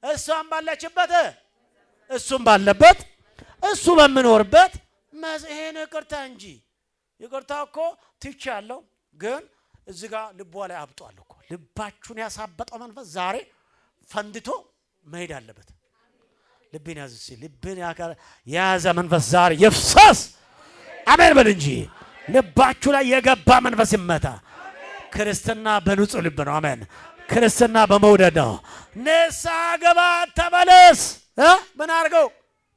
እሷም ባለችበት እሱም ባለበት እሱ በመኖርበት ይሄን ይቅርታ እንጂ ይቅርታ እኮ ትቻለሁ ግን እዚህ ጋር ልቧ ላይ አብጧል እኮ ልባችሁን ያሳበጠው መንፈስ ዛሬ ፈንድቶ መሄድ አለበት። ልብን ያዝ ሲል ልብን ያዘ መንፈስ ዛሬ ይፍሰስ። አሜን በል እንጂ ልባችሁ ላይ የገባ መንፈስ ይመታ። ክርስትና በንጹህ ልብ ነው። አሜን። ክርስትና በመውደድ ነው። ንስሐ ግባ ተመለስ። ምን አድርገው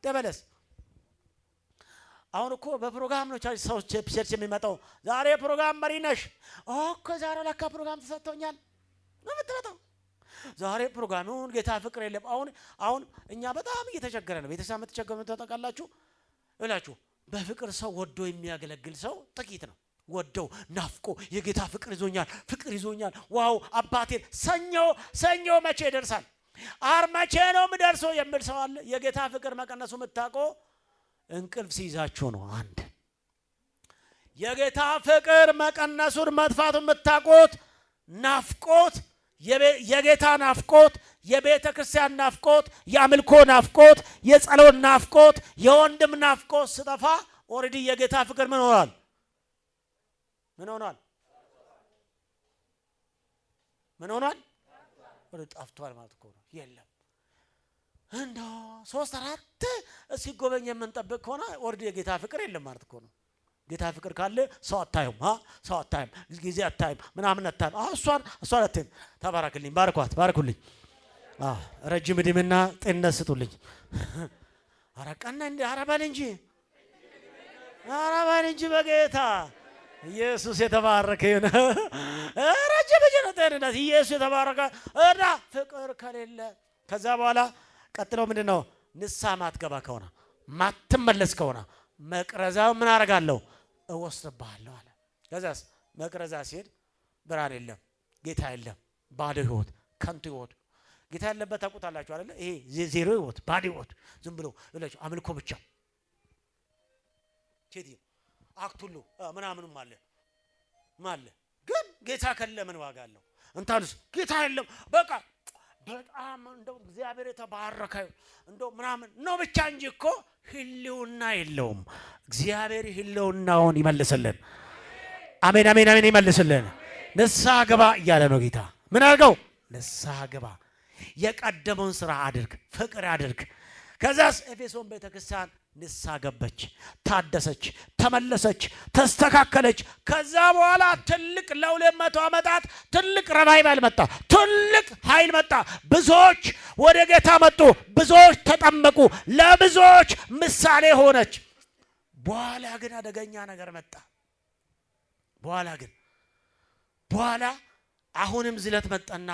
ተመለስ። አሁን እኮ በፕሮግራም ነው ሰው ቸርች የሚመጣው። ዛሬ ፕሮግራም መሪ ነሽ እኮ ዛሬ ለካ ፕሮግራም ተሰጥቶኛል ነው የምትመጣው። ዛሬ ፕሮግራሙን ጌታ ፍቅር የለም። አሁን እኛ በጣም እየተቸገረ ነው። ቤተሰብ የምትቸገሩ ተጠቃላችሁ እላችሁ። በፍቅር ሰው ወዶ የሚያገለግል ሰው ጥቂት ነው። ወደው ናፍቆ የጌታ ፍቅር ይዞኛል ዋው አባቴ ሰኞ መቼ ይደርሳል መቼ ነው የምደርሰው የሚል ሰው አለ። የጌታ ፍቅር መቀነሱ የምታውቀው እንቅልፍ ሲይዛችሁ ነው። አንድ የጌታ ፍቅር መቀነሱን መጥፋቱን የምታውቁት ናፍቆት፣ የጌታ ናፍቆት፣ የቤተ ክርስቲያን ናፍቆት፣ የአምልኮ ናፍቆት፣ የጸሎት ናፍቆት፣ የወንድም ናፍቆት ስጠፋ ኦሬዲ የጌታ ፍቅር ምን ሆኗል? ወደ ጠፍቷል ማለት እኮ ነው። የለም እንዶ 3-4 እስኪጎበኝ የምንጠብቅ ከሆነ ኦሬዲ የጌታ ፍቅር የለም ማለት እኮ ነው። ጌታ ፍቅር ካለ ሰው አታዩም ጊዜ አታዩም ምናምን አታዩም። እሷን አታዩም። ተባረክልኝ፣ ባርኩልኝ። ረጅም ዕድሜና ጤንነት ስጡልኝ። አረቀና እንደ አረባል እንጂ በጌታ ኢየሱስ የተባረከ ይሁን። ረጅም ዕድሜና ጤንነት ኢየሱስ የተባረከ እና ፍቅር ከሌለ ከዛ በኋላ ቀጥሎ ምንድነው? ንስሐ ማትገባ ከሆነ ማትመለስ ከሆነ መቅረዛው ምን አደርጋለሁ? እወስድብሃለሁ አለ። ከዛስ መቅረዛ ሲሄድ ብርሃን የለም፣ ጌታ የለም፣ ባዶ ህይወት፣ ከንቱ ህይወት። ጌታ ያለበት ታውቁታላችሁ አይደል? ይሄ ዜሮ ህይወት፣ ባዶ ህይወት፣ ዝም ብሎ እላችሁ አምልኮ ብቻ ቴዲ አክቱሉ ምናምንም አለ ግን ጌታ ከለ ምን ዋጋ አለው? እንታንስ ጌታ የለም በቃ በጣም እንደው እግዚአብሔር የተባረከ እንደው ምናምን ነው ብቻ እንጂ እኮ ህልውና የለውም። እግዚአብሔር ህልውናውን ይመልስልን። አሜን ይመልስልን። ንስሐ ግባ እያለ ነው ጌታ። ምን አድርገው? ንስሐ ግባ፣ የቀደመውን ስራ አድርግ፣ ፍቅር አድርግ። ከዛስ ኤፌሶን ቤተክርስቲያን ንስሐ ገባች፣ ታደሰች፣ ተመለሰች፣ ተስተካከለች። ከዛ በኋላ ትልቅ ለ200 ዓመታት ትልቅ ሪቫይቫል መጣ፣ ትልቅ ኃይል መጣ። ብዙዎች ወደ ጌታ መጡ፣ ብዙዎች ተጠመቁ፣ ለብዙዎች ምሳሌ ሆነች። በኋላ ግን አደገኛ ነገር መጣ። በኋላ አሁንም ዝለት መጣና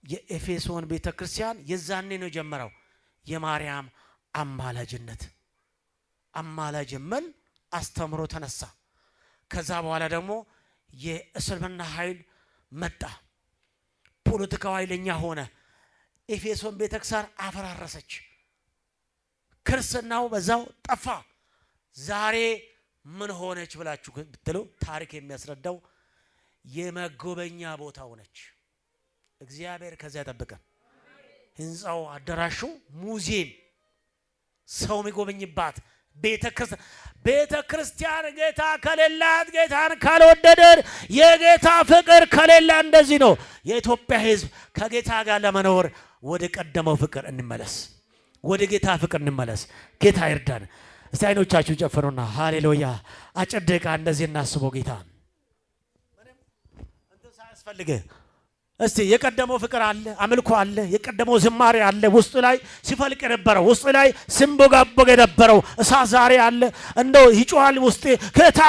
የኤፌሶን ቤተክርስቲያን የዛኔ ነው ጀመረው የማርያም አማላጅነት አስተምሮ ተነሳ። ከዛ በኋላ ደግሞ የእስልምና ኃይል መጣ። ፖለቲካው ኃይለኛ ሆነ። ኤፌሶን ቤተክርስቲያን አፈራረሰች። ክርስትናው በዛው ጠፋ። ዛሬ ምን ሆነች ብላችሁ ብትሉ ታሪክ የሚያስረዳው የመጎበኛ ቦታ ሆነች። እግዚአብሔር ከዛ ያጠብቀን። ህንጻው፣ አዳራሹ፣ ሙዚየም፣ ሰው የሚጎበኝባት ቤተክርስቲያን ጌታ ከሌላት፣ ጌታን ካልወደደን፣ የጌታ ፍቅር ከሌላ እንደዚህ ነው። የኢትዮጵያ ህዝብ ከጌታ ጋር ለመኖር ወደ ቀደመው ፍቅር እንመለስ፣ ወደ ጌታ ፍቅር እንመለስ። ጌታ ይርዳን። እስቲ አይኖቻችሁ ጨፍሩና ሃሌሉያ። አጭር ደቂቃ እንደዚህ እናስበው። ጌታ ምንም እንትን ሳያስፈልግ እስቲ የቀደመው ፍቅር አለ፣ አምልኮ አለ፣ የቀደመው ዝማሬ አለ፣ ውስጡ ላይ ሲፈልቅ የነበረው ውስጡ ላይ ሲንቦጋቦግ የነበረው እሳት ዛሬ አለ። እንደው ይጮሃል ውስጤ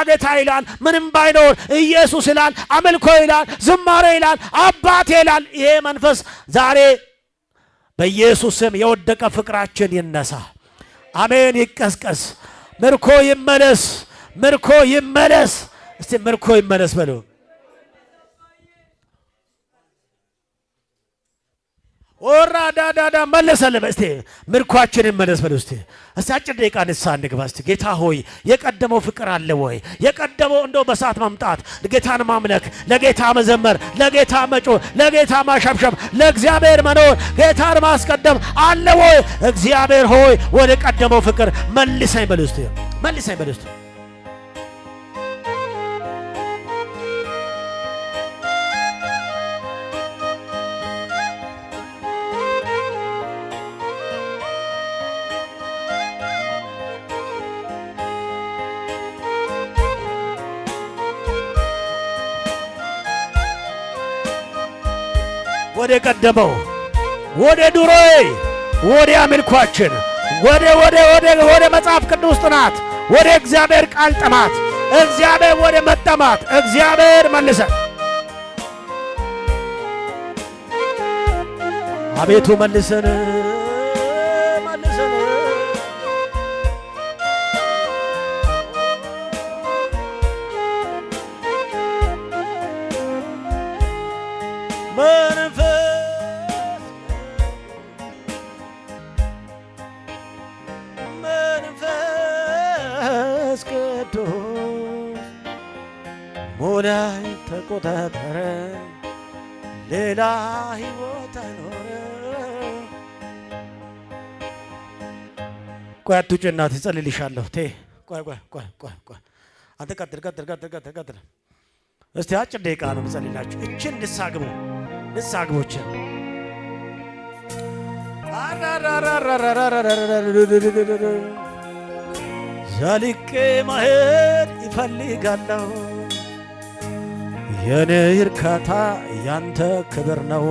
ጌታ ይላል። ምንም ባይኖር ኢየሱስ ይላል፣ አምልኮ ይላል፣ ዝማሬ ይላል፣ አባቴ ይላል። ይሄ መንፈስ ዛሬ በኢየሱስ ስም የወደቀ ፍቅራችን ይነሳ። አሜን። ይቀስቀስ። ምርኮ ይመለስ። እስቲ ምርኮ ይመለስ በሉ። ኦራ ዳዳዳ መለሰለ በስቲ ምርኳችንን መለስ በል እስቲ አጭር ደቂቃ ንስሐ እንግባ እስቲ። ጌታ ሆይ የቀደመው ፍቅር አለ ወይ? የቀደመው እንደው በሰዓት መምጣት፣ ጌታን ማምለክ፣ ለጌታ መዘመር፣ ለጌታ መጮህ፣ ለጌታ ማሸብሸብ፣ ለእግዚአብሔር መኖር፣ ጌታን ማስቀደም አለ ወይ? እግዚአብሔር ሆይ ወደ ቀደመው ፍቅር መልሰኝ በል እስቲ፣ መልሰኝ በል እስቲ። ወደ ቀደመው ወደ ድሮዬ ወደ አምልኳችን ወደ መጽሐፍ ቅዱስ ጥናት ወደ እግዚአብሔር ቃል ጥማት እግዚአብሔር ወደ መጠማት እግዚአብሔር መልሰን አቤቱ መልሰን መልሰን ሞላይ ተቆጣጠረ ሌላ ሕይወት አይኖረ። ቆይ አትውጪ እናቴ ጸልልሻለሁ። ቆይ አንተ ቀጥል እስቲ አጭር ደቂቃ ነው የምጸልላችሁ። እችን ንስሐ ግቡ ዘልቄ መሄድ ይፈልጋለሁ የኔ እርካታ ያንተ ክብር ነው።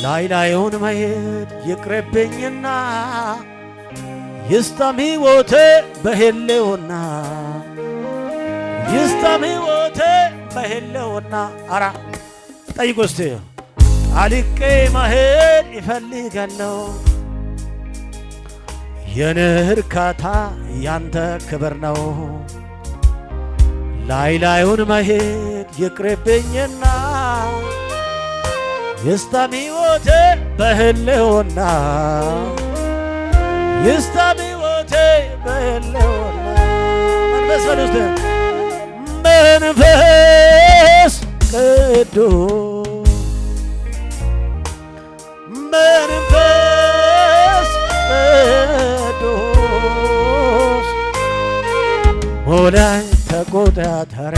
ላዩን መሄድ ይቅርብኝና ይስጠም ሕይወቴ በህልውና ይስጠም ሕይወቴ በህልውና። አራ ጠይቁ እስቲ ጣልቄ መሄድ ይፈልጋለሁ የኔ እርካታ ያንተ ክብር ነው። ላዩን መሄድ ይቅርብኝና ይስጠም ሕይወቴ በህልውና ይስጠም ሕይወቴ በህልውና። መንፈስ ቅዱስ መንፈስ ቅዱስ መንፈስ ቅዱስ ሞላኝ ተቆጣጠረ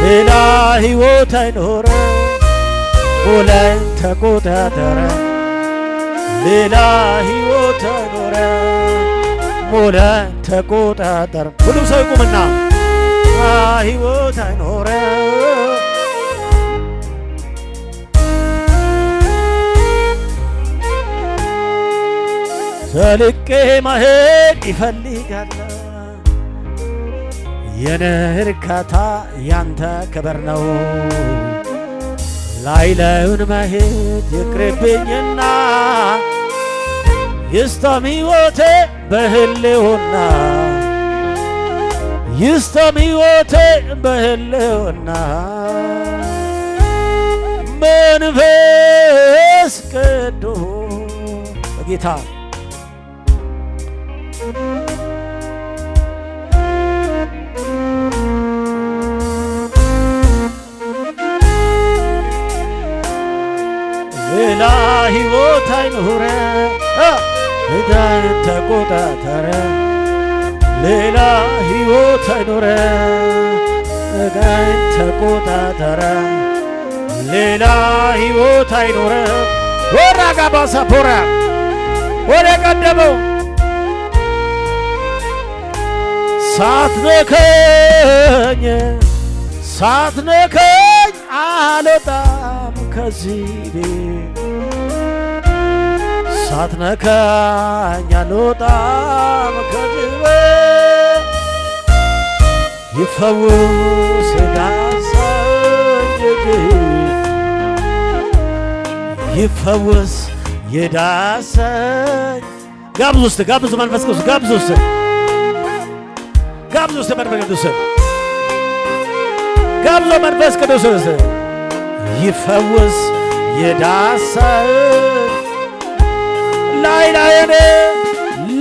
ሌላ ሕይወት አይኖረ። ሞላኝ ተቆጣጠረ ሌላ ሕይወት አይኖረ። ሞላኝ ተቆጣጠረ ሁሉም ሰው ይቁምና ሕይወት አይኖረ። ዘልቄ መሄድ ይፈልጋለሁ የኔ እርካታ ያንተ ክብር ነው። ላዩን መሄድ ይቅርብኝና ይስጠም ሕይወቴ በህልውና ይስጠም ሕይወቴ በህልውና። መንፈስ ቅዱስ ጌታ ሌላ ሕይወት አይኖረ። እዳይን ተቆጣጠረ ሌላ ሕይወት አይኖረ። እዳይን ተቆጣጠረ ሌላ ሕይወት አይኖረ። ወራ ጋባሳ ፖራ ወደ ቀደመው ሳትነከኝ አልወጣም ከዚህ ቤት ሳትነካኝ አልወጣም ከዚህ ቤት። ይፈውስ የዳሰኝ ይፈውስ የዳሰኝ። ጋብዙ ውስጥ ጋብዙ መንፈስ ቅዱስ ጋብዙ ውስጥ ጋብዙ ውስጥ መንፈስ ቅዱስ ጋብዙ መንፈስ ቅዱስ ይፈውስ የዳሰኝ ላይ ላይን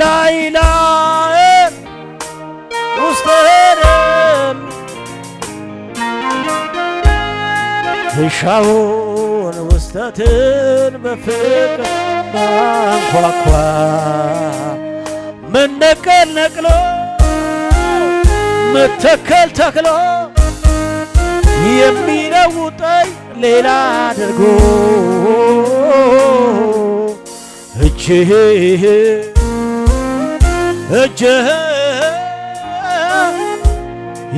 ላይ ላይን ውስጤንም ትሻውን ውስጠትን በፍቅር ማንኳኳ መነቀል ነቅሎ መተከል ተክሎ የሚለውጠኝ ሌላ አድርጎ እጅህ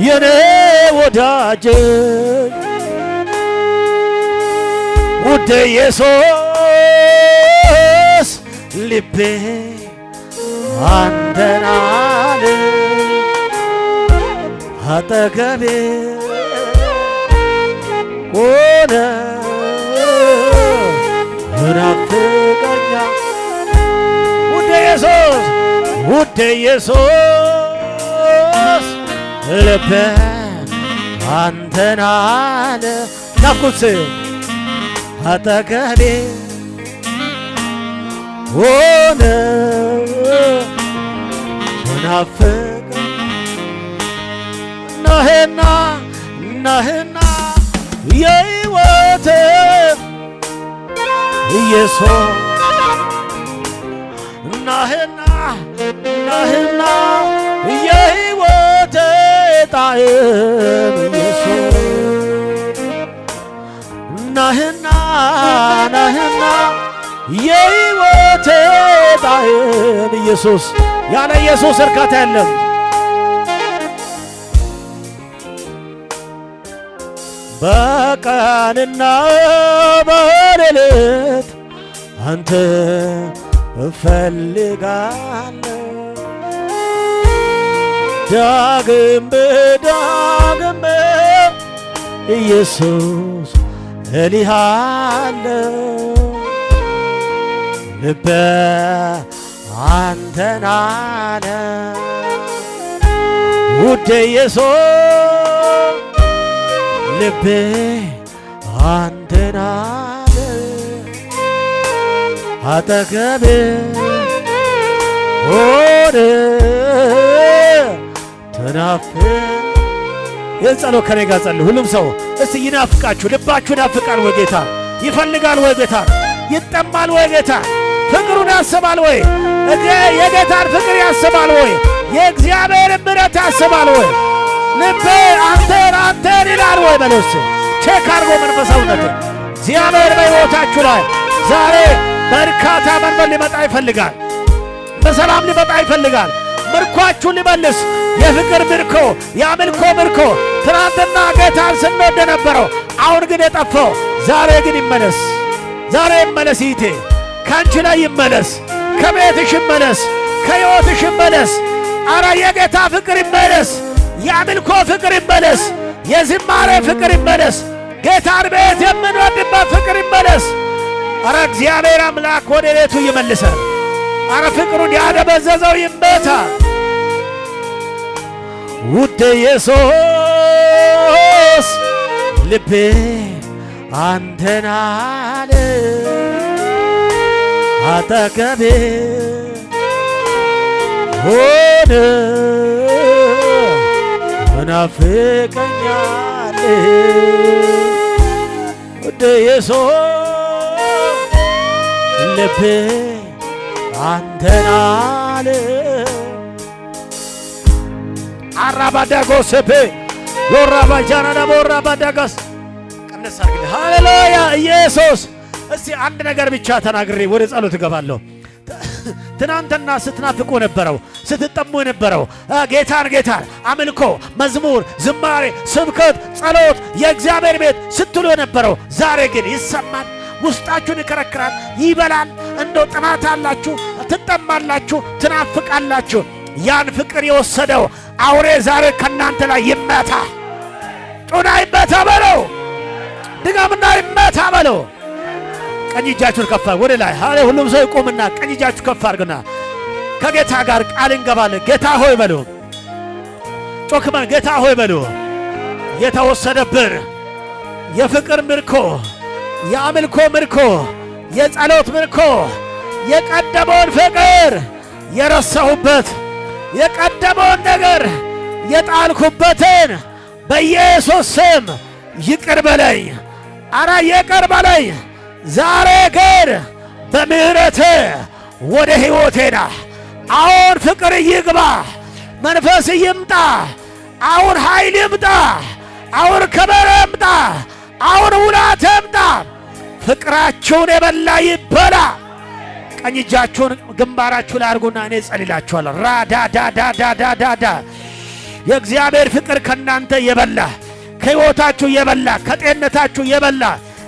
የኔ ወዳጅ ውዴ ኢየሱስ ልቤ አንተን አለ አጠገቤ ሆነ ናፍቀኛል ውዴ ኢየሱስ ልቤ አንተን አለ ናፍቁት አጠገቤ ሆነ ናፍቀ ነህና የሕይወቴ ኢየሱስ ነህና የሕይወቴ ጣዕም ኢየሱስ ነህና የሕይወቴ ጣዕም ኢየሱስ። ያለ ኢየሱስ እርካታ የለም። በቀንና በሌሊት አንተ እፈልጋለሁ ዳግም በዳግም ኢየሱስ እልሃለሁ ልቤ አንተን አለ ውዴ ኢየሱስ ልቤ አንተን አለ አጠገቤ ሆነ ተናፍቅ የጸሎ ከኔ ጋር ጸልዩ። ሁሉም ሰው እስቲ ይናፍቃችሁ፣ ልባችሁ ይናፍቃል ወይ ጌታ? ይፈልጋል ወይ ጌታ? ይጠማል ወይ ጌታ? ፍቅሩን ያስባል ወይ? የጌታን ፍቅር ያስባል ወይ? የእግዚአብሔርን ምሕረት ያስባል ወይ? ልቤ አንተን ይላል ወይ? በለስ ቼክ አድርጎ መንፈሳዊነት እግዚአብሔር በሕይወታችሁ ላይ ዛሬ በርካታ መንፈስ ሊመጣ ይፈልጋል። በሰላም ሊመጣ ይፈልጋል። ምርኳችሁን ሊመልስ የፍቅር ምርኮ፣ የአምልኮ ምርኮ ትናንትና ጌታን ስንወድ ነበረው፣ አሁን ግን የጠፋው ዛሬ ግን ይመለስ። ዛሬ ይመለስ። ይቴ ካንቺ ላይ ይመለስ፣ ከቤትሽ ይመለስ፣ ከሕይወትሽ ይመለስ። አረ የጌታ ፍቅር ይመለስ፣ የአምልኮ ፍቅር ይመለስ፣ የዝማሬ ፍቅር ይመለስ፣ ጌታን ቤት የምንወድበት ፍቅር ይመለስ። አረ እግዚአብሔር አምላክ ወደ ቤቱ ይመልሳል። አረ ፍቅሩን ያደበዘዘው ይመታ። ውዴ ኢየሱስ ልቤ አንተን አለ አጠገቤ ሆነ ናፍቀኛል ውዴ ኢየሱስ ልቤ አንተን አለ አራባዳጎሰፔ ዮራባጃናና ቦራባዳጋስ ቀነስ አድርግልኝ። ሃሌሉያ ኢየሱስ። እስቲ አንድ ነገር ብቻ ተናግሬ ወደ ጸሎት እገባለሁ። ትናንትና ስትናፍቁ ነበረው፣ ስትጠሙ የነበረው ጌታን አምልኮ፣ መዝሙር፣ ዝማሬ፣ ስብከት፣ ጸሎት፣ የእግዚአብሔር ቤት ስትሉ የነበረው ዛሬ ግን ይሰማል። ውስጣችሁን ይከረክራል፣ ይበላል። እንደው ጥማት አላችሁ፣ ትጠማላችሁ፣ ትናፍቃላችሁ። ያን ፍቅር የወሰደው አውሬ ዛሬ ከናንተ ላይ ይመታ። ጩና ይመታ በለው፣ ድጋምና ይመታ በለው። ቀኝ እጃችሁን ከፍ ወደ ላይ ሃሌ። ሁሉም ሰው ይቆምና ቀኝ እጃችሁ ከፍ አድርጉና ከጌታ ጋር ቃል እንገባለን። ጌታ ሆይ በሉ፣ ጮክመን ጌታ ሆይ በሉ። የተወሰደብን የፍቅር ምርኮ፣ የአምልኮ ምርኮ፣ የጸሎት ምርኮ፣ የቀደመውን ፍቅር የረሳሁበት የቀደመውን ነገር የጣልኩበትን በኢየሱስ ስም ይቅር በለኝ። አረ ይቅር በለኝ። ዛሬ ግን በምህረት ወደ ሕይወቴ ና። አሁን ፍቅር ይግባ፣ መንፈስ ይምጣ፣ አሁን ኃይል ይምጣ፣ አሁን ክብር ይምጣ፣ አሁን ውላት ይምጣ። ፍቅራችሁን የበላ ይበላ። ቀኝ እጃችሁን ግንባራችሁ ላይ አድርጉና እኔ ጸልላችኋለሁ። ራዳዳዳዳዳዳ የእግዚአብሔር ፍቅር ከናንተ የበላ ከሕይወታችሁ የበላ ከጤንነታችሁ የበላ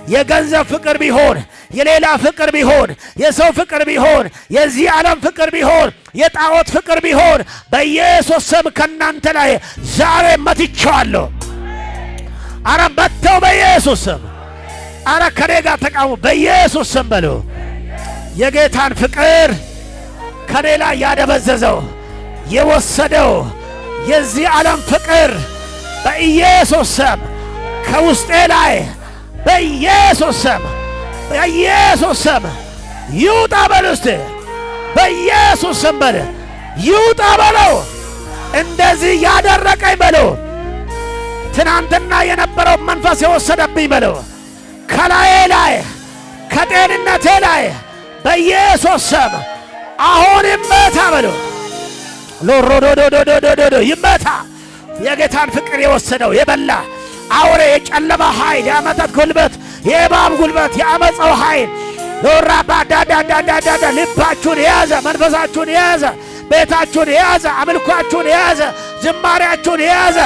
የገንዘብ ፍቅር ቢሆን የሌላ ፍቅር ቢሆን የሰው ፍቅር ቢሆን የዚህ ዓለም ፍቅር ቢሆን የጣዖት ፍቅር ቢሆን በኢየሱስ ስም ከናንተ ላይ ዛሬ መትቼዋለሁ። አረ መተው በኢየሱስ ስም። አረ ከኔ ጋር ተቃውሙ በኢየሱስ ስም በሉ። የጌታን ፍቅር ከኔ ላይ ያደበዘዘው የወሰደው የዚህ ዓለም ፍቅር በኢየሱስ ስም ከውስጤ ላይ በኢየሱስ ስም በኢየሱስ ስም ይውጣ በሉ። እስቲ በኢየሱስ ስም በል ይውጣ በለው። እንደዚህ ያደረቀኝ በለው። ትናንትና የነበረው መንፈስ የወሰደብኝ በለው። ከላዬ ላይ ከጤንነቴ ላይ በኢየሱስ ስም አሁን ይመታ በለው። ሎሮዶዶዶዶዶ ይመታ። የጌታን ፍቅር የወሰደው የበላ አውሬ የጨለማ ኃይል የአመታት ጉልበት የእባብ ጉልበት የአመፃው ኃይል ሎራባዳዳዳዳዳ ልባችሁን የያዘ መንፈሳችሁን የያዘ ቤታችሁን የያዘ አምልኳችሁን የያዘ ዝማሪያችሁን የያዘ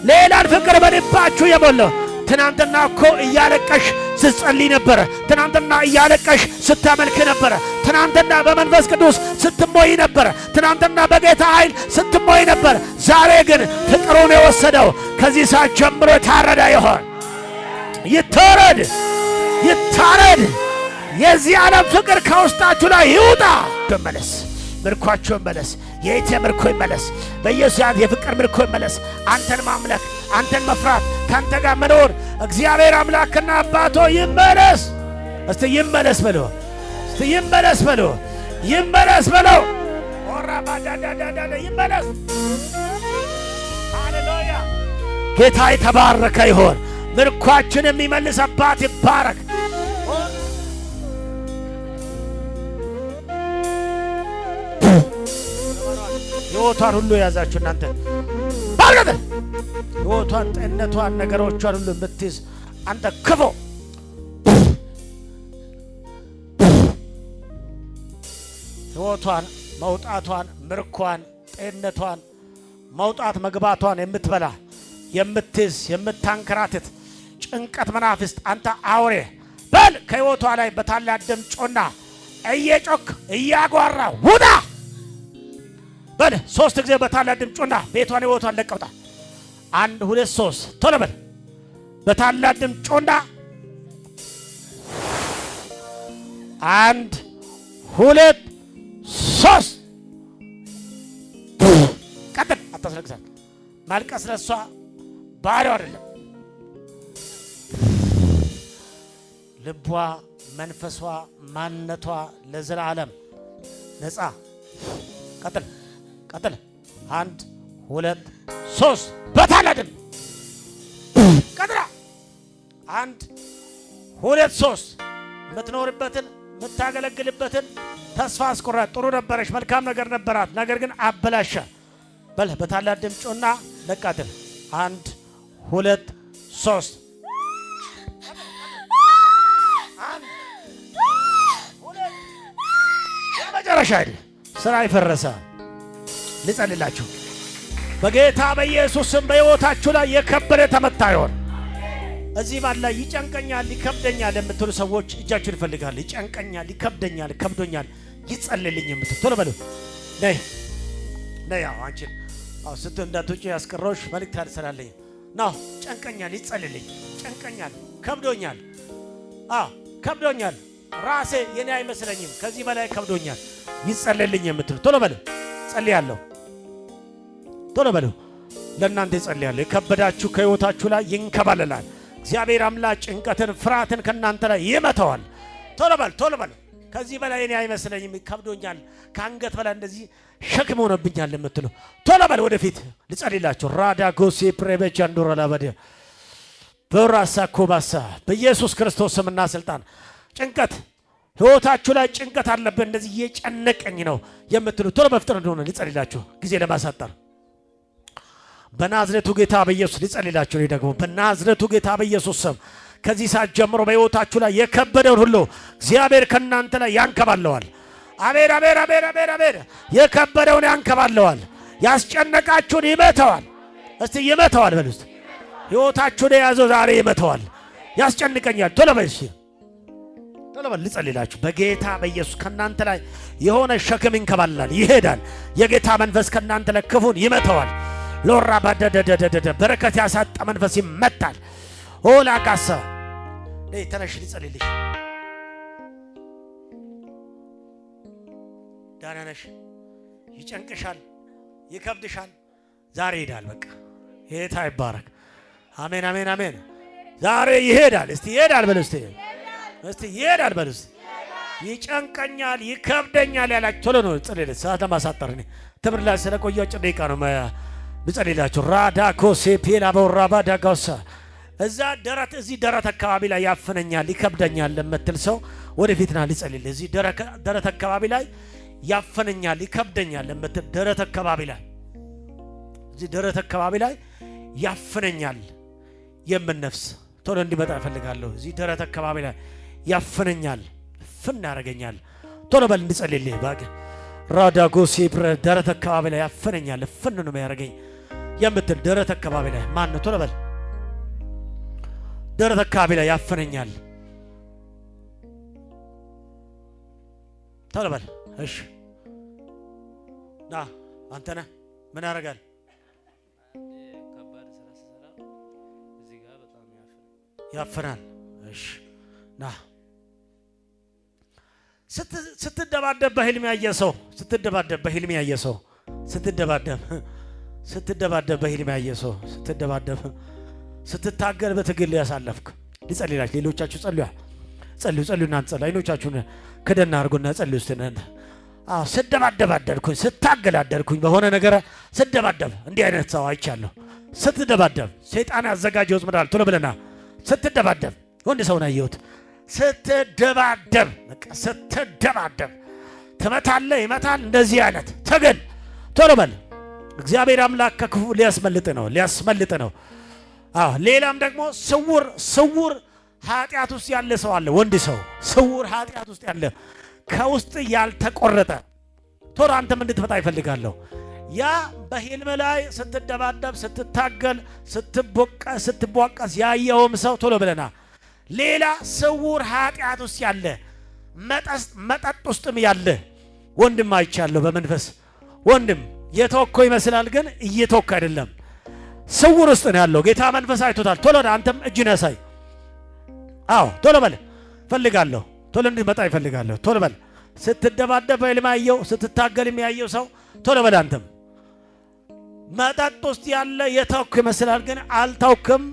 ሌላን ፍቅር በልባችሁ የሞላው ትናንትና እኮ እያለቀሽ ስትጸልይ ነበረ። ትናንትና እያለቀሽ ስታመልክ ነበረ። ትናንትና በመንፈስ ቅዱስ ስትሞይ ነበረ። ትናንትና በጌታ ኃይል ስትሞይ ነበረ። ዛሬ ግን ፍቅሩን የወሰደው ከዚህ ሰዓት ጀምሮ የታረደ ይሆን። ይታረድ፣ ይታረድ። የዚህ ዓለም ፍቅር ከውስጣችሁ ላይ ይውጣ። መለስ ምርኳችሁ መለስ። የኢቴ ምርኮ ይመለስ። በኢየሱስ ያት የፍቅር ምርኮ ይመለስ። አንተን ማምለክ፣ አንተን መፍራት፣ ካንተ ጋር መኖር እግዚአብሔር አምላክና አባቶ ይመለስ። እስቲ ይመለስ በሎ፣ እስቲ ይመለስ በሎ፣ ይመለስ በሎ። ኦራ ባዳዳዳዳ ይመለስ። ሃሌሉያ። ጌታ የተባረከ ይሆን። ምርኳችን የሚመልስ አባት ይባረክ። ሕይወቷን ሁሉ የያዛችሁ እናንተ ባርገተ ሕይወቷን፣ ጤንነቷን፣ ነገሮቿን ሁሉ የምትይዝ አንተ ክፉ ሕይወቷን፣ መውጣቷን፣ ምርኳን፣ ጤንነቷን፣ መውጣት መግባቷን የምትበላ የምትይዝ የምታንከራትት ጭንቀት መናፍስት አንተ አውሬ በል ከሕይወቷ ላይ በታላቅ ድምፅ ጮና እየጮክ እያጓራ ውጣ በል። 3 ጊዜ በታላቅ ድምፅ ጮና ቤቷን ሕይወቷን ለቀውጣ። 1 2 3 ቶሎ በል። በታላቅ ድምፅ ጮና 1 2 3 ቀጥል። አታስለቅሳት። ማልቀስ ለሷ ባህሪው አይደለም። ልቧ፣ መንፈሷ፣ ማንነቷ ለዘላለም ነፃ። ቀጥል ቀጥል። 1 2 3 በታላድም ቀጥላ 1 2 3 የምትኖርበትን የምታገለግልበትን ተስፋ አስቆራጥ። ጥሩ ነበረች፣ መልካም ነገር ነበራት፣ ነገር ግን አበላሻ። በል በታላቅ ድምፅ ጮና ለቃትል። 1 2 3 የመጨረሻ አይደል ስራ ይፈረሰ። ልጸልላችሁ በጌታ በኢየሱስ ስም በሕይወታችሁ ላይ የከበረ ተመታ ይሆን። እዚህ ባላ ይጨንቀኛል ይከብደኛል የምትሉ ሰዎች እጃችሁን ይፈልጋል። ይጨንቀኛል ይከብደኛል ከብዶኛል ይጸልልኝ የምትሉ ቶሎ በሉ። ነይ ነይ። ያው አንቺን ስት እንዳትወጪ ያስቀረውሽ መልእክት አልሰላለኝ ነው። ጨንቀኛል ይጸልልኝ፣ ጨንቀኛል ከብዶኛል፣ ከብዶኛል፣ ራሴ የኔ አይመስለኝም፣ ከዚህ በላይ ከብዶኛል ይጸልልኝ የምትሉ ቶሎ በሉ። ጸልያለሁ። ቶሎ በሉ። ለእናንተ ጸልያለሁ። የከበዳችሁ ከሕይወታችሁ ላይ ይንከባለላል። እግዚአብሔር አምላክ ጭንቀትን ፍርሃትን ከናንተ ላይ ይመታዋል። ቶሎ በል ከዚህ በላይ እኔ አይመስለኝም ከብዶኛል ከአንገት በላይ እንደዚህ ሸክም ሆነብኛል የምትሉ ቶሎ በል ወደፊት ልጸልይላችሁ። ራዳ ጎሴ ፕሬበቻ እንዶራላ በደ በራሳ ኮባሳ በኢየሱስ ክርስቶስ ስምና ስልጣን ጭንቀት ህይወታችሁ ላይ ጭንቀት አለበት እንደዚህ እየጨነቀኝ ነው የምትሉ ቶሎ በፍጥነት እንደሆነ ልጸልይላችሁ ጊዜ ለማሳጠር በናዝሬቱ ጌታ በኢየሱስ ልጸልይላችሁ። ደግሞ በናዝሬቱ ጌታ በኢየሱስ ስም ከዚህ ሰዓት ጀምሮ በህይወታችሁ ላይ የከበደውን ሁሉ እግዚአብሔር ከናንተ ላይ ያንከባለዋል። አሜን አሜን አሜን አሜን አሜን። የከበደውን ያንከባለዋል። ያስጨነቃችሁን ይመተዋል። እስቲ ይመተዋል በሉ። እስቲ ህይወታችሁን የያዘው ዛሬ ይመተዋል። ያስጨንቀኛል ቶሎ በል እሺ ቶሎ በል ልጸልይላችሁ። በጌታ በኢየሱስ ከናንተ ላይ የሆነ ሸክም ይንከባለላል፣ ይሄዳል። የጌታ መንፈስ ከናንተ ላይ ክፉን ይመተዋል። ሎራ ባደደደደደ በረከት ያሳጣ መንፈስ ይመታል። ኦላ ጋሳ ተነሽ ልጸልይልሽ። ዳና ነሽ፣ ይጨንቅሻል፣ ይከብድሻል። ዛሬ ይሄዳል። በቃ ጌታ ይባረክ። አሜን አሜን አሜን። ዛሬ ይሄዳል። እስቲ ይሄዳል በሉ። እስቲ ይሄዳል በሉ። ይጨንቀኛል፣ ይከብደኛል ያላችሁ ቶሎ ነው ጸልይልኝ። ሰዓት ለማሳጠር እኔ ትምህርት ላይ ስለቆየሁ አጭር ደቂቃ ነው ልጸልይላችሁ። ራዳ ኮሴ ፔላ በወራባ ዳጋውሳ እዛ እዚህ ደረት አካባቢ ላይ ያፍነኛል፣ ይከብደኛል ለምትል ሰው ወደፊትና ልጸልይልህ። እዚህ ደረት አካባቢ ላይ ያፈነኛል፣ ይከብደኛል ለምትል ደረት አካባቢ ላይ እዚህ ደረት አካባቢ ላይ ያፍነኛል የምን ነፍስ ቶሎ እንዲመጣ እፈልጋለሁ። እዚህ ደረት አካባቢ ላይ ያፍነኛል፣ ፍን ያደርገኛል። ቶሎ በል እንድጸልይልህ ባክ ራዳጎሲ ደረት አካባቢ ላይ ያፍነኛል፣ ፍን ነው የሚያደርገኝ የምትል ደረት አካባቢ ላይ ማን ነው? ቶሎ በል ደረት አካባቢ ላይ ያፍነኛል። ቶሎ በል እሺ። ና አንተ ነህ ምን ያደርጋል? ያፍናል። እሺ ና ስትደባደብ በህልም ያየ ሰው ስትደባደብ በህልም ያየ ሰው ስትደባደብ በህልም ያየ ሰው ስትታገል በትግል ያሳለፍክ ልጸልይላችሁ። ሌሎቻችሁ ጸልዩ እናንተ ጸልዩ። አይኖቻችሁን ከደና አድርጉና ጸልዩ። ስደባደብ አደርኩኝ፣ ስታገል አደርኩኝ። በሆነ ነገር ስደባደብ እንዲህ አይነት ሰው አይቻለሁ። ስትደባደብ ሰይጣን ያዘጋጀው ጽምዳል ቶሎ ብለና ስትደባደብ ወንድ ሰው ነው ያየሁት። ስትደባደብ ትመታለህ፣ ይመታል። እንደዚህ አይነት ተገል ቶሎ በል። እግዚአብሔር አምላክ ከክፉ ሊያስመልጥ ነው። አዎ ሌላም ደግሞ ስውር ኃጢአት ውስጥ ያለ ሰው አለ። ወንድ ሰው ስውር ኃጢአት ውስጥ ያለ ከውስጥ ያልተቆረጠ ቶሎ አንተም እንድትፈታ ይፈልጋለሁ። ያ በህልም ላይ ስትደባደብ፣ ስትታገል፣ ስትቧቀስ ያየውም ሰው ቶሎ ብለና ሌላ ስውር ኃጢአት ውስጥ ያለ መጠጥ ውስጥም ያለ ወንድም አይቻለሁ። በመንፈስ ወንድም የተወኮ ይመስላል፣ ግን እየተወኮ አይደለም። ስውር ውስጥ ነው ያለው። ጌታ መንፈስ አይቶታል። ቶሎ አንተም እጅን ያሳይ። አዎ ቶሎ በል ፈልጋለሁ። ቶሎ እንድትመጣ ይፈልጋለሁ። ቶሎ በል ስትደባደብ በህልም ያየው፣ ስትታገል የሚያየው ሰው ቶሎ በል አንተም መጠጥ ውስጥ ያለ የተወኮ ይመስላል፣ ግን አልተውክም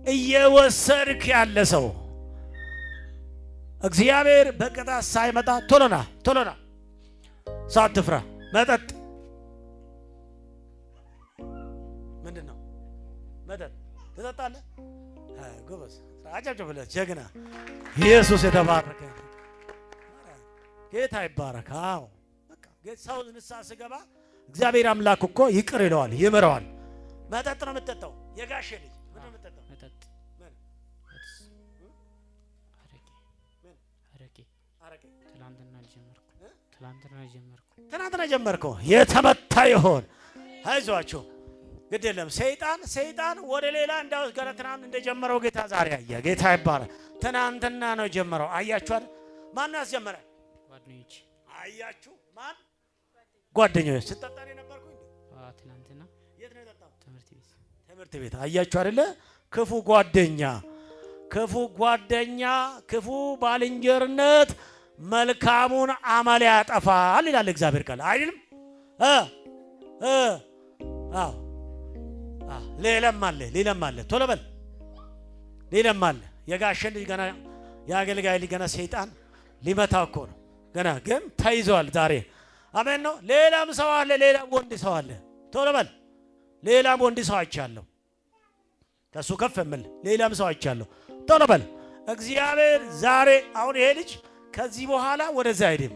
እየወሰድክ ያለ ሰው እግዚአብሔር በቅጣት ሳይመጣ ቶሎና ሳትፍራ መጠጥ ምንድነው? መጠጥ ትጠጣለህ? ጎበዝ አጨብጭብ ብለህ ጀግና። ኢየሱስ የተባረከ ጌታ ይባረክ። አዎ በቃ ሰው ንስሐ ሲገባ እግዚአብሔር አምላክ እኮ ይቅር ይለዋል፣ ይምረዋል። መጠጥ ነው የምትጠጣው? የጋሼ ልጅ ምን ነው የምትጠጣው? ትናንትና ጀመርኩ። የተመታ ይሆን? አይዟችሁ ግድ የለም። ሰይጣን ወደ ሌላ እንዳውስ ጋር ትናንት እንደጀመረው ጌታ ዛሬ አየ። ጌታ ይባረክ። ትናንትና ነው ጀመረው። አያችሁ አይደል? ማን ያስጀመረ? ጓደኞች። አያችሁ ማን? ጓደኞች። ስትጠጣ ነበርኩ እንዴ? ትናንትና። የት ነው የጠጣው? ትምህርት ቤት። አያችሁ አይደለ? ክፉ ጓደኛ፣ ክፉ ባልንጀርነት መልካሙን አመል ያጠፋል ይላል እግዚአብሔር ቃል አይደለም? ሌላም አለ። ቶሎ በል ሌላም አለ። የጋሸን ልጅ ገና የአገልጋይ ልጅ ገና ሰይጣን ሊመታው እኮ ነው ገና ግን ተይዟል ዛሬ። አሜን ነው። ሌላም ሰው አለ፣ ሌላም ወንድ ሰው አለ። ቶሎ በል። ሌላም ወንድ ሰው አይቻለሁ፣ ከሱ ከፍ የምል ሌላም ሰው አይቻለሁ። ቶሎ በል። እግዚአብሔር ዛሬ አሁን ይሄ ልጅ ከዚህ በኋላ ወደዛ አይሄድም።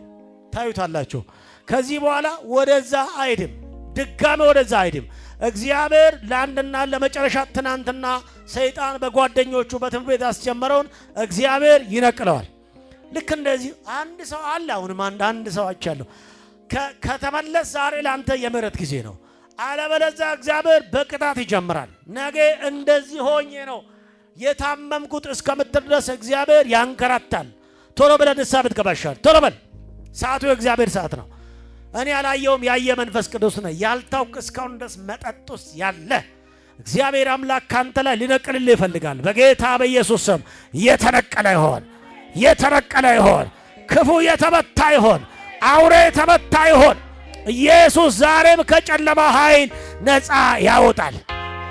ታዩታላችሁ። ከዚህ በኋላ ወደዛ አይሄድም፣ ድጋሜ ወደዛ አይሄድም። እግዚአብሔር ለአንድና ለመጨረሻ ትናንትና ሰይጣን በጓደኞቹ በትምህርት ቤት ያስጀመረውን እግዚአብሔር ይነቅለዋል። ልክ እንደዚህ አንድ ሰው አለ። አሁንም አንድ ሰው አይቻለሁ። ከተመለስ ዛሬ ላንተ የምህረት ጊዜ ነው። አለበለዚያ እግዚአብሔር በቅጣት ይጀምራል። ነገ እንደዚህ ሆኜ ነው የታመምኩት እስከምትል ድረስ እግዚአብሔር ያንከራታል። ቶሎ ብለህ ንስሐ ብትገባ ይሻላል። ቶሎ በል። ሰዓቱ የእግዚአብሔር ሰዓት ነው። እኔ ያላየውም ያየ መንፈስ ቅዱስ ነው። ያልታውቅ እስካሁን ድረስ መጠጥ ውስጥ ያለ እግዚአብሔር አምላክ ካንተ ላይ ሊነቅልልህ ይፈልጋል። በጌታ በኢየሱስ ስም የተነቀለ ይሆን፣ የተነቀለ ይሆን፣ ክፉ የተመታ ይሆን፣ አውሬ የተመታ ይሆን። ኢየሱስ ዛሬም ከጨለማ ኃይል ነፃ ያወጣል።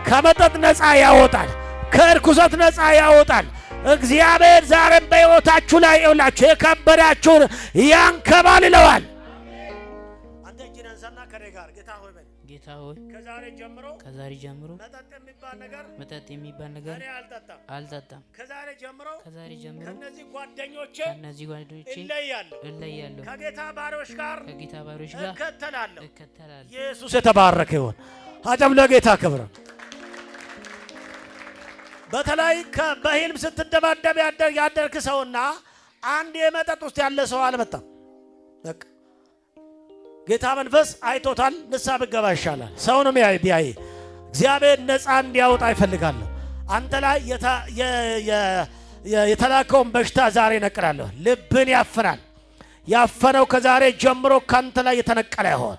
ከመጠጥ ነፃ ያወጣል። ከርኩሰት ነፃ ያወጣል። እግዚአብሔር ዛሬም በሕይወታችሁ ላይ ይውላችሁ የከበዳችሁን ያንከባልለዋል። አንተ እጅህን አንሳና ከኔ ጋር ጌታ ሆይ በል። ጌታ ሆይ ከዛሬ ጀምሮ መጠጥ የሚባል ነገር እኔ አልጠጣም። ከዛሬ ጀምሮ ከነዚህ ጓደኞቼ እለያለሁ። ከጌታ ባሪያዎች ጋር እከተላለሁ። ኢየሱስ የተባረከ ይሁን። አጨም ለጌታ ክብር። በተለይ በህልም ስትደባደብ ያደርክ ሰውና አንድ የመጠጥ ውስጥ ያለ ሰው አልመጣም። በቃ ጌታ መንፈስ አይቶታል። ንስሐ ብትገባ ይሻላል። ሰውንም ቢያይ እግዚአብሔር ነፃ እንዲያወጣ ይፈልጋለሁ። አንተ ላይ የተላከውን በሽታ ዛሬ ነቅላለሁ። ልብን ያፍናል። ያፈነው ከዛሬ ጀምሮ ካንተ ላይ የተነቀለ ይሆን።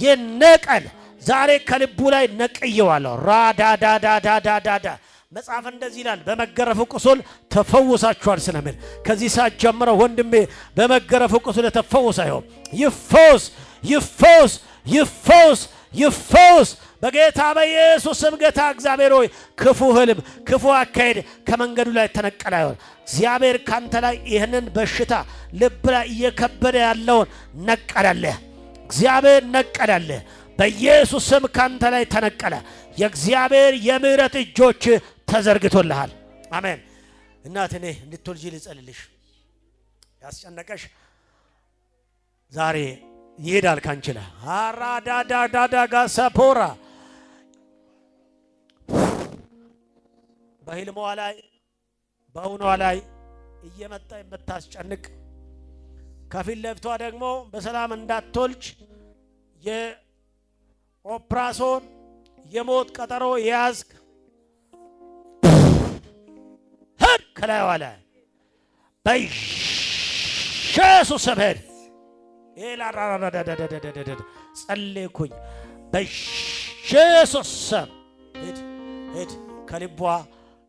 ይነቀል። ዛሬ ከልቡ ላይ ነቅየዋለሁ። ራዳዳዳዳዳዳ መጽሐፍ እንደዚህ ይላል፣ በመገረፉ ቁስል ተፈውሳችኋል ስለሚል ከዚህ ሰዓት ጀምሮ ወንድሜ በመገረፉ ቁስል ተፈውሳ ይሆን። ይፈውስ በጌታ በኢየሱስ ስም። ጌታ እግዚአብሔር ሆይ ክፉ ህልም፣ ክፉ አካሄድ ከመንገዱ ላይ ተነቀለ ይሆን። እግዚአብሔር ካንተ ላይ ይህንን በሽታ ልብ ላይ እየከበደ ያለውን ነቀለልህ። እግዚአብሔር ነቀለልህ። በኢየሱስ ስም ካንተ ላይ ተነቀለ። የእግዚአብሔር የምህረት እጆች ተዘርግቶልሃል። አሜን። እናት እኔ እንድትወልጂ ልጸልልሽ። ያስጨነቀሽ ዛሬ ይሄዳል ካንቺ ላይ። አራዳዳዳጋ ሰፖራ በህልሟ ላይ በእውኗ ላይ እየመጣ የምታስጨንቅ ከፊት ለፊቷ ደግሞ በሰላም እንዳትወልጅ ኦፕራሶን የሞት ቀጠሮ ያዝክ ሄድ ከላይዋ ላይ በኢየሱስ ስም ሄድ። ጸለይኩኝ በኢየሱስ ስም ሄድ። ከልቧ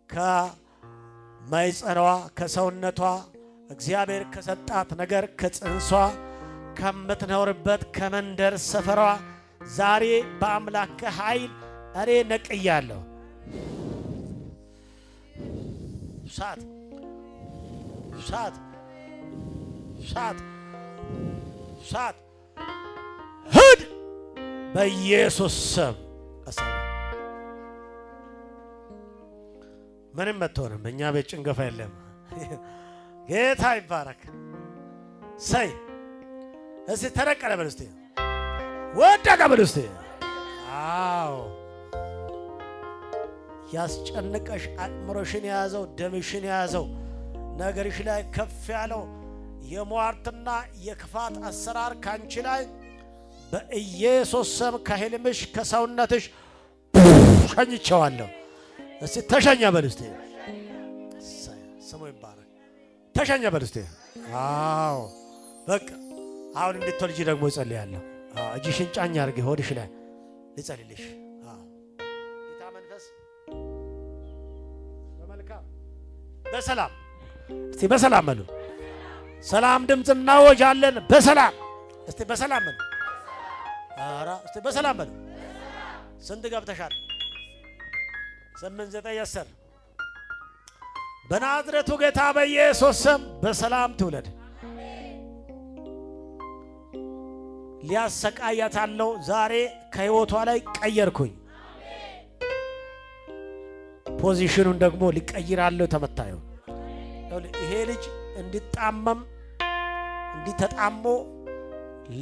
ከማይጸኗ ከሰውነቷ እግዚአብሔር ከሰጣት ነገር ከጽንሷ ከምትኖርበት ከመንደር ሰፈሯ ዛሬ በአምላክ ኃይል እኔ ነቅያለሁ። ሳት ሂድ በኢየሱስ ስም። ምንም አትሆንም። በእኛ ቤት ጭንገፋ የለም። ጌታ ይባረክ። ሰይ እስቲ ተነቀለ በል እስቲ ወደቀ በል እስቲ። አዎ ያስጨነቀሽ አእምሮሽን የያዘው ደምሽን የያዘው ነገርሽ ላይ ከፍ ያለው የሟርትና የክፋት አሰራር ካንቺ ላይ በኢየሱስ ስም ከህልምሽ ከሰውነትሽ ሸኝቼዋለሁ። እስቲ ተሸኘ በል እስቲ። ስሙ ይባረክ። ተሸኘ በል እስቲ። አዎ በቃ አሁን እንድትወልጂ ደግሞ እጸልያለሁ። እጅሽን ጫኝ አድርጌ ሆድሽ ላይ ልጸልልሽ። ጌታ መንፈስ በመልካም በሰላም እስቲ በሰላም በሉ። ሰላም ድምፅ እናወጃለን። በሰላም እስቲ በሰላም በሉ። ኧረ እስቲ በሰላም በሉ። ስንት ገብተሻል? 8 9 10 በናዝሬቱ ጌታ በኢየሱስ ስም በሰላም ትውለድ። ሊያሰቃያታለው ዛሬ ከህይወቷ ላይ ቀየርኩኝ። ፖዚሽኑን ደግሞ ሊቀይራለው ተመታዩ። ይሄ ልጅ እንዲጣመም እንዲተጣሞ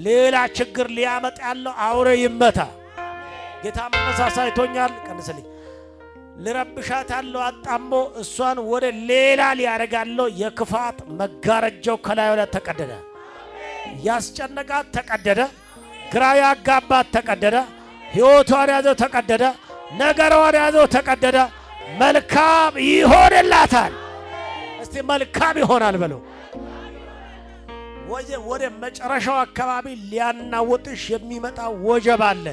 ሌላ ችግር ሊያመጣ ያለው አውሬ ይመታ። ጌታ መመሳሳይቶኛል። ቀንስልኝ። ልረብሻታለው አጣሞ እሷን ወደ ሌላ ሊያረጋለው የክፋት መጋረጃው ከላዩ ላይ ተቀደደ። ያስጨነቃት ተቀደደ። ግራ ያጋባት ተቀደደ። ህይወቷን ያዘው ተቀደደ። ነገሯን ያዘው ተቀደደ። መልካም ይሆንላታል። እስቲ መልካም ይሆናል በለው። ወደ መጨረሻው አካባቢ ሊያናውጥሽ የሚመጣ ወጀብ አለ።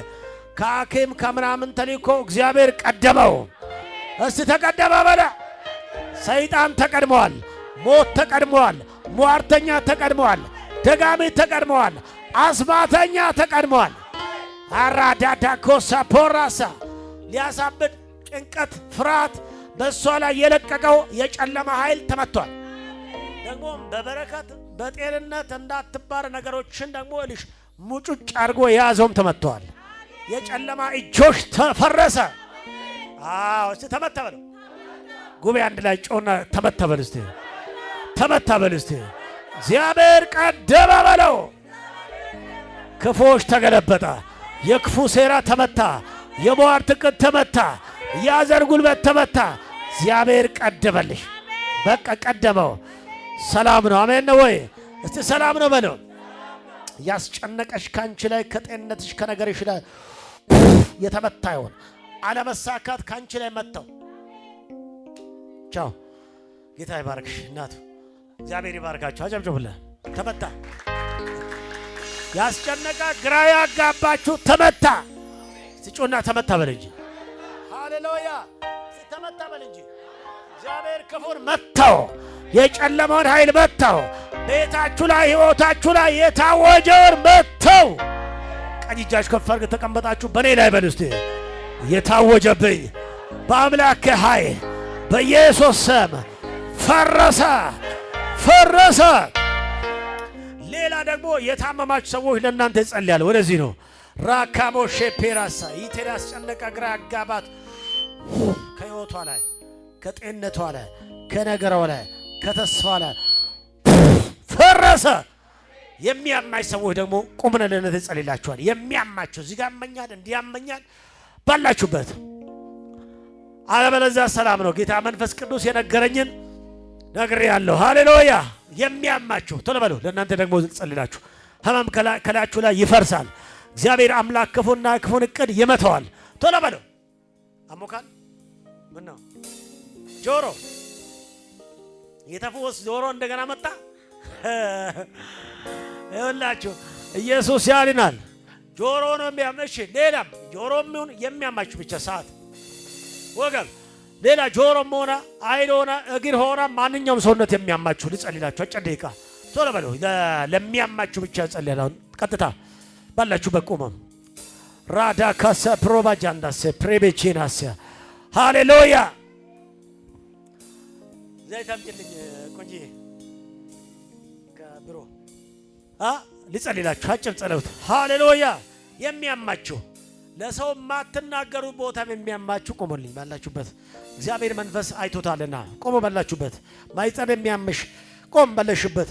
ከአኬም ከምናምን ተልኮ እግዚአብሔር ቀደመው። እስቲ ተቀደመ በለ። ሰይጣን ተቀድመዋል። ሞት ተቀድመዋል። ሟርተኛ ተቀድመዋል። ደጋሚ ተቀድመዋል። አስማተኛ ተቀድመዋል። አራዳዳ ኮሳ ፖራሳ ሊያሳብድ ጭንቀት፣ ፍርሃት በእሷ ላይ የለቀቀው የጨለማ ኃይል ተመቷል። ደግሞ በበረከት በጤንነት እንዳትባር ነገሮችን ደግሞ ልሽ ሙጭጭ አድርጎ የያዘውም ተመቷል። የጨለማ እጆች ተፈረሰ። እስቲ ተመታ በለው። ጉባኤ አንድ ላይ ጮና ተመታ በል እስቲ። ተመታ በል እስቲ። እግዚአብሔር ቀደመ በለው። ክፉዎች ተገለበጠ። የክፉ ሴራ ተመታ። የሟርት ዕቅድ ተመታ። የአዘር ጉልበት ተመታ። እግዚአብሔር ቀደመልሽ። በቃ ቀደመው። ሰላም ነው። አሜን ነው ወይ? እስቲ ሰላም ነው በለው። ያስጨነቀሽ ካንቺ ላይ ከጤንነትሽ ከነገርሽ ላይ የተመታ ይሆን። አለመሳካት ካንቺ ላይ መጣው። ቻው። ጌታ ይባርክሽ እናቱ። እግዚአብሔር ይባርካችሁ። አጨብጭቡልህ። ተመታ። ያስጨነቃ ግራ ያጋባችሁ ተመታ። ሲጮና ተመታ በል እንጂ። ሃሌሉያ። ተመታ በል እንጂ። እግዚአብሔር ክፉን መታው። የጨለማውን ኃይል መታው። ቤታችሁ ላይ ሕይወታችሁ ላይ የታወጀውን መታው። ቀኝ እጃችሁ ከፍ አድርገው ተቀመጣችሁ በኔ ላይ በል እስቲ። የታወጀብኝ በአምላኬ ኃይል በኢየሱስ ስም ፈረሰ ፈረሰ። ሌላ ደግሞ የታመማችሁ ሰዎች ለእናንተ ይጸልያለሁ። ወደዚህ ነው ራካሞ ሼፔራሳ ይቴራ ያስጨነቀ ግራ ያጋባት ከሕይወቷ ላይ ከጤንነቷ ላይ ከነገሯ ላይ ከተስፋ ላይ ፈረሰ። የሚያማች ሰዎች ደግሞ ቁምነ ለነተ ይጸልይላችኋል። የሚያማችሁ እዚህ ጋር ያመኛል እንዲያመኛል ባላችሁበት። አለበለዚያ ሰላም ነው። ጌታ መንፈስ ቅዱስ የነገረኝን ነግሬያለሁ። ሃሌሉያ። የሚያማችሁ ቶሎ በሉ። ለእናንተ ደግሞ ጸልላችሁ ህመም ከላያችሁ ላይ ይፈርሳል። እግዚአብሔር አምላክ ክፉና ክፉን ዕቅድ ይመተዋል። ቶሎ በሉ። አሞካል ምን ነው ጆሮ የተፈወስ ጆሮ እንደገና መጣ። ይኸውላችሁ ኢየሱስ ያድናል። ጆሮ ነው የሚያምሽ። ሌላም ጆሮም ይሁን የሚያማችሁ ብቻ ሰዓት ወገብ ሌላ ጆሮም ሆነ አይን ሆነ እግር ሆነ ማንኛውም ሰውነት የሚያማችሁ ልጸልላችሁ። አጭር ደቂቃ ቶሎ በሉ። ለሚያማችሁ ብቻ ጸልላችሁ ቀጥታ ባላችሁ በቁመም ራዳ ካሳ ፕሮባጃንዳስ ፕሬቤቺናስ ሃሌሉያ። ዘይት አምጪልኝ ቆንጆ ከብሮ ልጸልላችሁ አጭር ጸሎት። ሃሌሉያ። የሚያማችሁ ለሰው ማትናገሩ ቦታም የሚያማችሁ ቆሞልኝ ባላችሁበት። እግዚአብሔር መንፈስ አይቶታልና ቆሞ ባላችሁበት። ማይጸን የሚያምሽ ቆም ባለሽበት።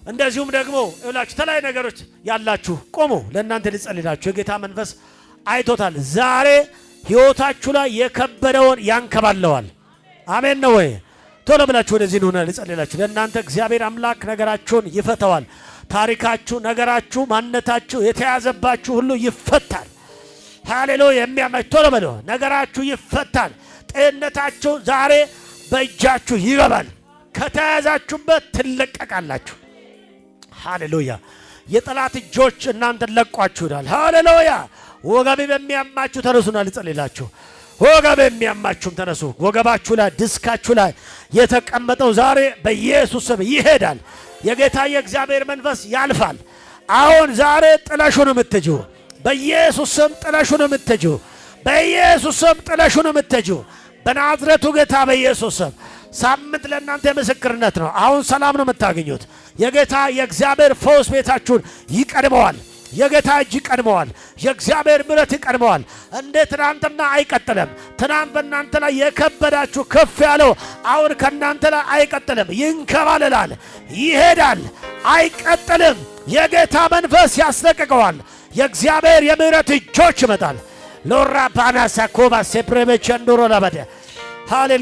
እንደዚሁም ደግሞ ይላችሁ ተላይ ነገሮች ያላችሁ ቆሞ ለእናንተ ልጸልላችሁ። የጌታ መንፈስ አይቶታል። ዛሬ ሕይወታችሁ ላይ የከበደውን ያንከባለዋል። አሜን ነው ወይ? ቶሎ ብላችሁ ወደዚህ ነው ልጸልላችሁ። ለእናንተ እግዚአብሔር አምላክ ነገራችሁን ይፈተዋል። ታሪካችሁ፣ ነገራችሁ፣ ማንነታችሁ የተያዘባችሁ ሁሉ ይፈታል። ሃሌሉያ። የሚያማችሁ ቶሎ በሉ። ነገራችሁ ይፈታል። ጤንነታችሁ ዛሬ በእጃችሁ ይገባል። ከተያዛችሁበት ትለቀቃላችሁ። ሃሌሉያ። የጠላት እጆች እናንተን ለቋችሁ ይላል። ሃሌሉያ። ወገብ በሚያማችሁ ተነሱና ልጸልላችሁ። ወገብ የሚያማችሁም ተነሱ። ወገባችሁ ላይ ዲስካችሁ ላይ የተቀመጠው ዛሬ በኢየሱስ ስም ይሄዳል። የጌታ የእግዚአብሔር መንፈስ ያልፋል። አሁን ዛሬ ጥለሹን የምትጁ በኢየሱስ ስም ጥለሹን የምትጁ በኢየሱስ ስም ጥለሹን የምትጁ በናዝሬቱ ጌታ በኢየሱስ ስም ሳምንት ለእናንተ ምስክርነት ነው። አሁን ሰላም ነው የምታገኙት። የጌታ የእግዚአብሔር ፈውስ ቤታችሁን ይቀድመዋል። የጌታ እጅ ይቀድመዋል። የእግዚአብሔር ምሕረት ይቀድመዋል። እንደ ትናንትና አይቀጥልም። ትናንት በእናንተ ላይ የከበዳችሁ ከፍ ያለው አሁን ከእናንተ ላይ አይቀጥልም። ይንከባለላል፣ ይሄዳል፣ አይቀጥልም። የጌታ መንፈስ ያስለቅቀዋል። የእግዚአብሔር የምሕረት እጆች ይመጣል። ሎራ ባናሳ ኮባ ሴፕሬሜቸንዶሮ ለበደ ሃሌሉያ